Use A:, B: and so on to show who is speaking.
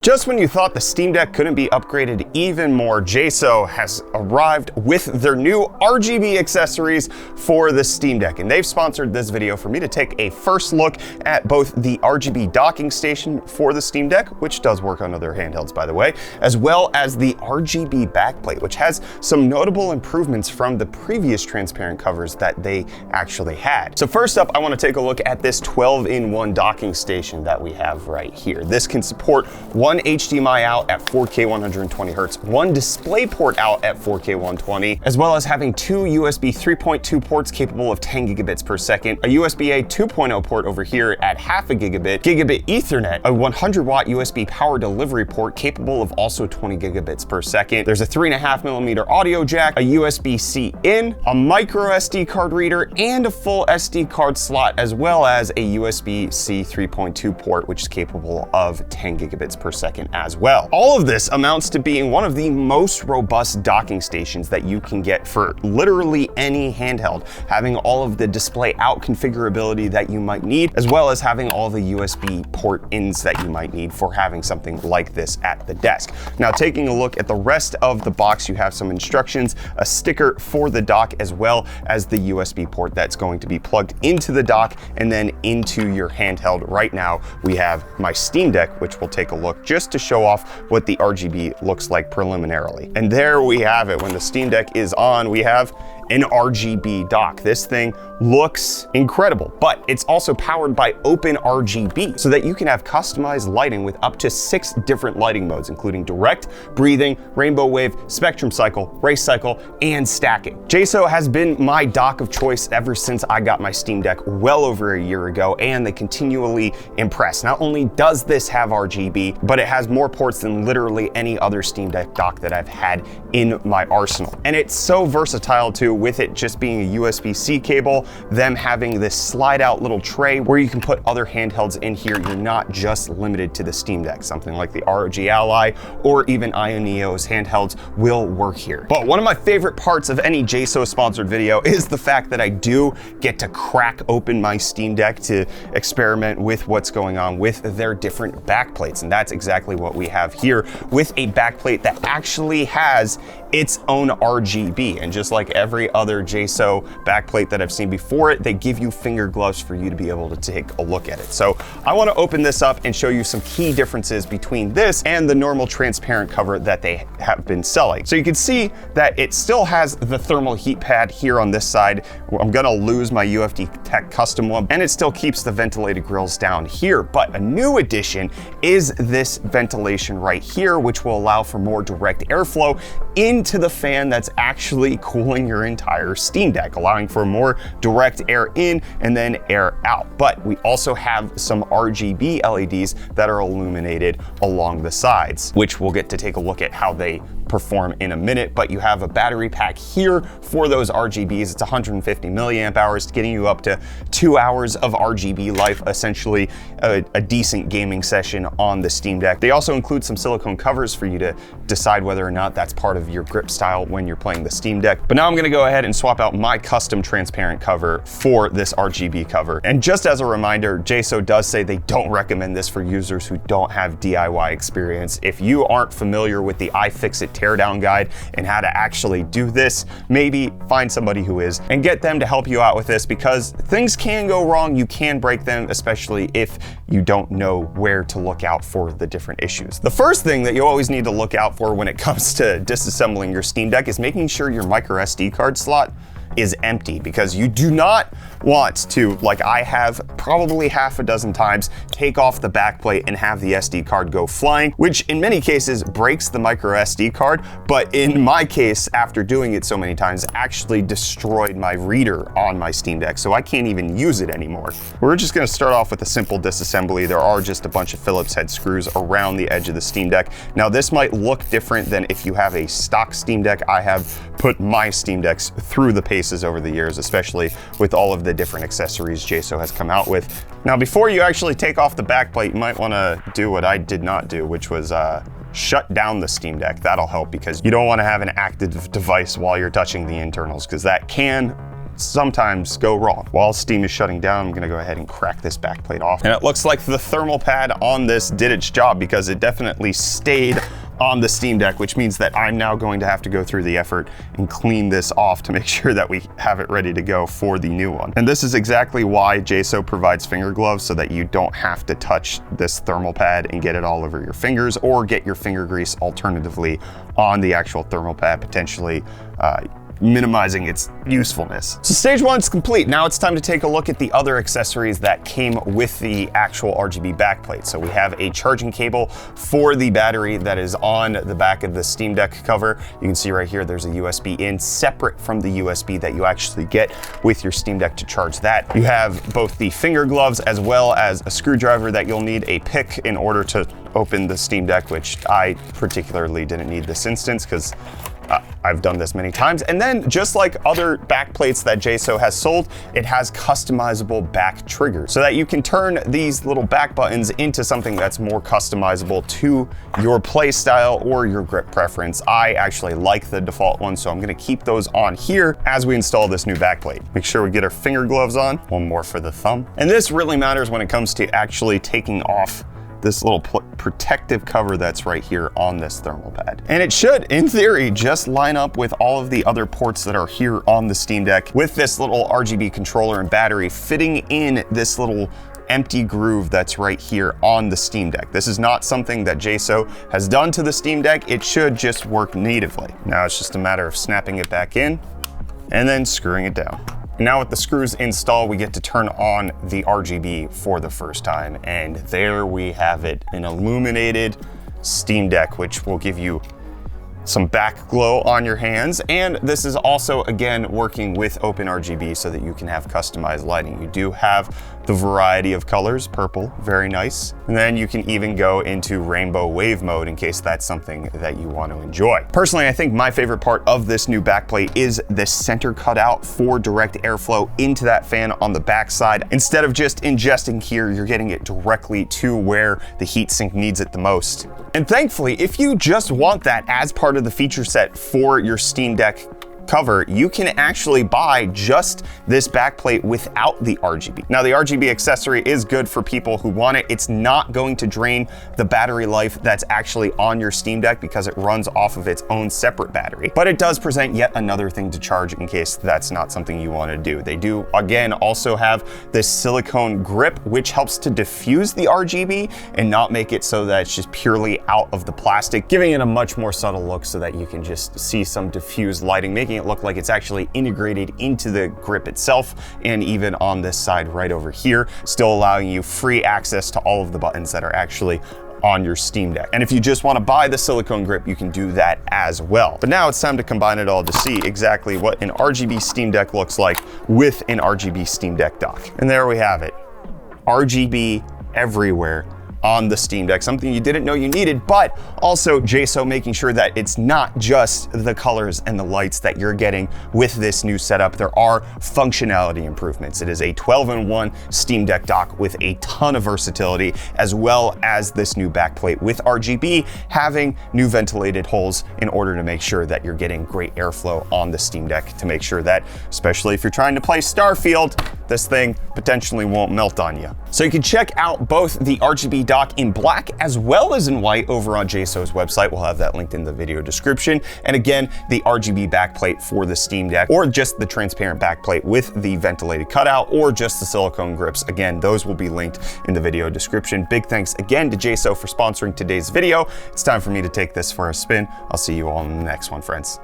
A: Just when you thought the Steam Deck couldn't be upgraded even more, JSO has arrived with their new RGB accessories for the Steam Deck. And they've sponsored this video for me to take a first look at both the RGB docking station for the Steam Deck, which does work on other handhelds, by the way, as well as the RGB backplate, which has some notable improvements from the previous transparent covers that they actually had. So first up, I want to take a look at this 12-in-1 docking station that we have right here. This can support one HDMI out at 4K 120 Hz, one DisplayPort out at 4K 120, as well as having two USB 3.2 ports capable of 10 gigabits per second, a USB-A 2.0 port over here at half a gigabit, gigabit Ethernet, a 100 watt USB power delivery port capable of also 20 gigabits per second. There's a 3.5mm audio jack, a USB-C in, a micro SD card reader, and a full SD card slot, as well as a USB-C 3.2 port, which is capable of 10 gigabits per second as well. All of this amounts to being one of the most robust docking stations that you can get for literally any handheld, having all of the display out configurability that you might need, as well as having all the USB port ins that you might need for having something like this at the desk. Now, taking a look at the rest of the box, you have some instructions, a sticker for the dock, as well as the USB port that's going to be plugged into the dock and then into your handheld. Right now, we have my Steam Deck, which we'll take a look just to show off what the RGB looks like preliminarily. And there we have it. When the Steam Deck is on, we have an RGB dock. This thing looks incredible, but it's also powered by Open RGB so that you can have customized lighting with up to 6 different lighting modes, including direct, breathing, rainbow wave, spectrum cycle, race cycle, and stacking. JSO has been my dock of choice ever since I got my Steam Deck well over a year ago, and they continually impress. Not only does this have RGB, but it has more ports than literally any other Steam Deck dock that I've had in my arsenal. And it's so versatile too, with it just being a USB-C cable, them having this slide out little tray where you can put other handhelds in here. You're not just limited to the Steam Deck. Something like the ROG Ally or even Ioneo's handhelds will work here. But one of my favorite parts of any JSO sponsored video is the fact that I do get to crack open my Steam Deck to experiment with what's going on with their different backplates. And that's exactly what we have here, with a backplate that actually has its own RGB. And just like every other JSO backplate that I've seen before it, they give you finger gloves for you to be able to take a look at it. So I want to open this up and show you some key differences between this and the normal transparent cover that they have been selling. So you can see that it still has the thermal heat pad here on this side. I'm gonna lose my UFD Tech custom one, and it still keeps the ventilated grills down here. But a new addition is this ventilation right here, which will allow for more direct airflow into the fan that's actually cooling your entire Steam Deck, allowing for more direct air in and then air out. But we also have some RGB LEDs that are illuminated along the sides, which we'll get to take a look at how they perform in a minute. But you have a battery pack here for those RGBs. It's 150 milliamp hours, getting you up to 2 hours of RGB life, essentially a decent gaming session on the Steam Deck. They also include some silicone covers for you to decide whether or not that's part of your grip style when you're playing the Steam Deck. But now I'm gonna go ahead and swap out my custom transparent cover for this RGB cover. And just as a reminder, JSO does say they don't recommend this for users who don't have DIY experience. If you aren't familiar with the iFixit teardown guide and how to actually do this, maybe find somebody who is and get them to help you out with this, because things can go wrong. You can break them, especially if you don't know where to look out for the different issues. The first thing that you always need to look out for when it comes to disassembling your Steam Deck is making sure your micro SD card slot is empty, because you do not want to, like I have probably half a dozen times, take off the backplate and have the SD card go flying, which in many cases breaks the micro SD card. But in my case, after doing it so many times, actually destroyed my reader on my Steam Deck, so I can't even use it anymore. We're just gonna start off with a simple disassembly. There are just a bunch of Phillips head screws around the edge of the Steam Deck. Now, this might look different than if you have a stock Steam Deck. I have put my Steam Decks through the paces over the years, especially with all of the different accessories JSO has come out with. Now, before you actually take off the backplate, you might want to do what I did not do, which was shut down the Steam Deck. That'll help, because you don't want to have an active device while you're touching the internals, because that can sometimes go wrong. While steam is shutting down, I'm gonna go ahead and crack this backplate off. And it looks like the thermal pad on this did its job, because it definitely stayed on the Steam Deck, which means that I'm now going to have to go through the effort and clean this off to make sure that we have it ready to go for the new one. And this is exactly why JSO provides finger gloves, so that you don't have to touch this thermal pad and get it all over your fingers, or get your finger grease alternatively on the actual thermal pad, potentially minimizing its usefulness. So stage one's complete. Now it's time to take a look at the other accessories that came with the actual RGB backplate. So we have a charging cable for the battery that is on the back of the Steam Deck cover. You can see right here, there's a USB in, separate from the USB that you actually get with your Steam Deck to charge that. You have both the finger gloves as well as a screwdriver that you'll need, a pick in order to open the Steam Deck, which I particularly didn't need this instance because I've done this many times. And then, just like other backplates that JSO has sold, it has customizable back triggers so that you can turn these little back buttons into something that's more customizable to your play style or your grip preference. I actually like the default one, so I'm gonna keep those on here as we install this new backplate. Make sure we get our finger gloves on, one more for the thumb. And this really matters when it comes to actually taking off this little protective cover that's right here on this thermal pad. And it should, in theory, just line up with all of the other ports that are here on the Steam Deck, with this little RGB controller and battery fitting in this little empty groove that's right here on the Steam Deck. This is not something that JSO has done to the Steam Deck. It should just work natively. Now it's just a matter of snapping it back in and then screwing it down. Now with the screws installed, we get to turn on the RGB for the first time. And there we have it, an illuminated Steam Deck, which will give you some back glow on your hands. And this is also, again, working with OpenRGB so that you can have customized lighting. You do have the variety of colors, purple, very nice. And then you can even go into rainbow wave mode in case that's something that you want to enjoy. Personally, I think my favorite part of this new backplate is the center cutout for direct airflow into that fan on the backside. Instead of just ingesting here, you're getting it directly to where the heatsink needs it the most. And thankfully, if you just want that as part of the feature set for your Steam Deck cover, you can actually buy just this backplate without the RGB. Now, the RGB accessory is good for people who want it. It's not going to drain the battery life that's actually on your Steam Deck because it runs off of its own separate battery. But it does present yet another thing to charge in case that's not something you want to do. They do, again, also have this silicone grip, which helps to diffuse the RGB and not make it so that it's just purely out of the plastic, giving it a much more subtle look so that you can just see some diffused lighting, making it look like it's actually integrated into the grip itself, and even on this side right over here, still allowing you free access to all of the buttons that are actually on your Steam Deck. And if you just want to buy the silicone grip, you can do that as well. But now it's time to combine it all to see exactly what an RGB Steam Deck looks like with an RGB Steam Deck dock. And there we have it. RGB everywhere on the Steam Deck, something you didn't know you needed, but also JSO making sure that it's not just the colors and the lights that you're getting with this new setup. There are functionality improvements. It is a 12-in-1 Steam Deck dock with a ton of versatility, as well as this new backplate with RGB having new ventilated holes in order to make sure that you're getting great airflow on the Steam Deck, to make sure that, especially if you're trying to play Starfield, this thing potentially won't melt on you. So you can check out both the RGB dock in black as well as in white over on JSO's website. We'll have that linked in the video description. And again, the RGB backplate for the Steam Deck, or just the transparent backplate with the ventilated cutout, or just the silicone grips. Again, those will be linked in the video description. Big thanks again to JSO for sponsoring today's video. It's time for me to take this for a spin. I'll see you all in the next one, friends.